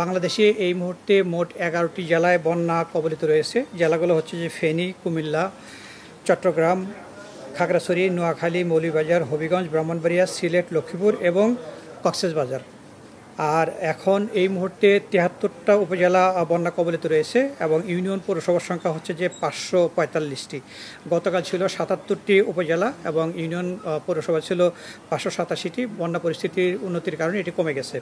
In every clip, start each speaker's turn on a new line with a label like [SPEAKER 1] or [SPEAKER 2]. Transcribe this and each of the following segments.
[SPEAKER 1] বাংলাদেশে এই মুহূর্তে মোট ১১টি জেলায় বন্যা কবলিত রয়েছে। জেলাগুলো হচ্ছে যে ফেনী, কুমিল্লা, চট্টগ্রাম, খাগড়াছড়ি, নোয়াখালী, মৌলভীবাজার, হবিগঞ্জ, ব্রাহ্মণবাড়িয়া, সিলেট, লক্ষ্মীপুর এবং কক্সবাজার। আর এখন এই মুহূর্তে ৭৩টা উপজেলা বন্যা কবলিত রয়েছে এবং ইউনিয়ন পৌরসভার সংখ্যা হচ্ছে যে ৫৪৫টি। গতকাল ছিল ৭৭টি উপজেলা এবং ইউনিয়ন পৌরসভা ছিল ৫৮৭টি। বন্যা পরিস্থিতির উন্নতির কারণে এটি কমে গেছে।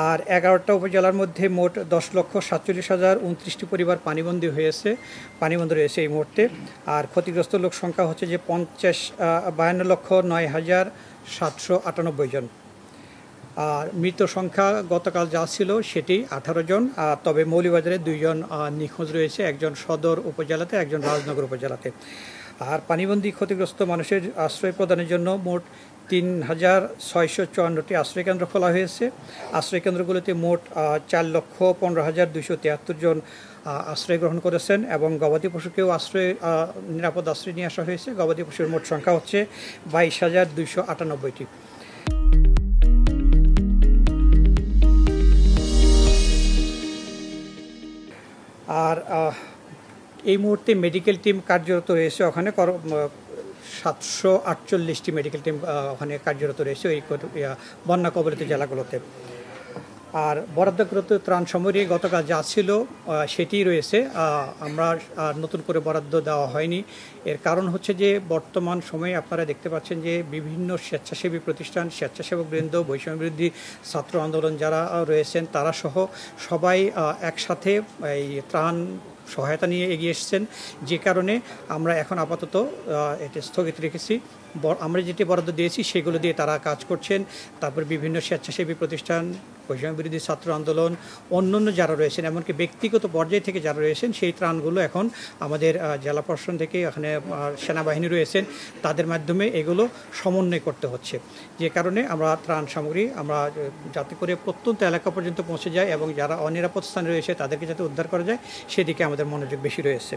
[SPEAKER 1] আর ১১টা উপজেলার মধ্যে মোট ১০,৪৭,০২৯টি পরিবার পানিবন্দী রয়েছে এই মুহূর্তে। আর ক্ষতিগ্রস্ত লোক সংখ্যা হচ্ছে যে ৫২,০৯,৭৯৮ জন। আর মৃত সংখ্যা গতকাল যা ছিল সেটি ১৮ জন। তবে মৌলভীবাজারে ২ জন নিখোঁজ রয়েছে, একজন সদর উপজেলাতে, একজন রাজনগর উপজেলাতে। আর পানিবন্দী ক্ষতিগ্রস্ত মানুষের আশ্রয় প্রদানের জন্য মোট ৩,৬৫৪টি আশ্রয়কেন্দ্র খোলা হয়েছে। আশ্রয়কেন্দ্রগুলোতে মোট ৪,১৫,২৭৩ জন আশ্রয় গ্রহণ করেছেন এবং গবাদি পশুকেও নিরাপদ আশ্রয় নিয়ে আসা হয়েছে। গবাদি পশুর মোট সংখ্যা হচ্ছে ২২,২৯৮টি। আর এই মুহূর্তে মেডিকেল টিম কার্যরত রয়েছে ওখানে। ৭৪৮টি মেডিকেল টিম ওখানে কার্যরত রয়েছে এই বন্যা কবলিত জেলাগুলোতে। আর বরাদ্দকৃত ত্রাণ সামগ্রী গতকাল যা ছিল সেটি রয়েছে। আমরা নতুন করে বরাদ্দ দেওয়া হয়নি। এর কারণ হচ্ছে যে বর্তমান সময়ে আপনারা দেখতে পাচ্ছেন যে বিভিন্ন স্বেচ্ছাসেবী প্রতিষ্ঠান, স্বেচ্ছাসেবকবৃন্দ, বৈষম্যবিরোধী ছাত্র আন্দোলন যারা রয়েছেন তারা সহ সবাই একসাথে এই ত্রাণ সহায়তা নিয়ে এগিয়ে এসেছেন, যে কারণে আমরা এখন আপাতত এটি স্থগিত রেখেছি। আমরা যেটি বরাদ্দ দিয়েছি সেগুলো দিয়ে তারা কাজ করছেন। তারপর বিভিন্ন স্বেচ্ছাসেবী প্রতিষ্ঠান, বৈষম্যবিরোধী ছাত্র আন্দোলন, অন্যান্য যারা রয়েছেন, এমনকি ব্যক্তিগত পর্যায় থেকে যারা রয়েছেন, সেই ত্রাণগুলো এখন আমাদের জেলা প্রশাসন থেকে এখানে সেনাবাহিনী রয়েছেন, তাদের মাধ্যমে এগুলো সমন্বয় করতে হচ্ছে। যে কারণে আমরা ত্রাণ সামগ্রী যাতে করে প্রত্যন্ত এলাকা পর্যন্ত পৌঁছে যায় এবং যারা অনিরাপদ স্থানে রয়েছে তাদেরকে যাতে উদ্ধার করা যায় সেদিকে আমাদের মনোযোগ বেশি রয়েছে।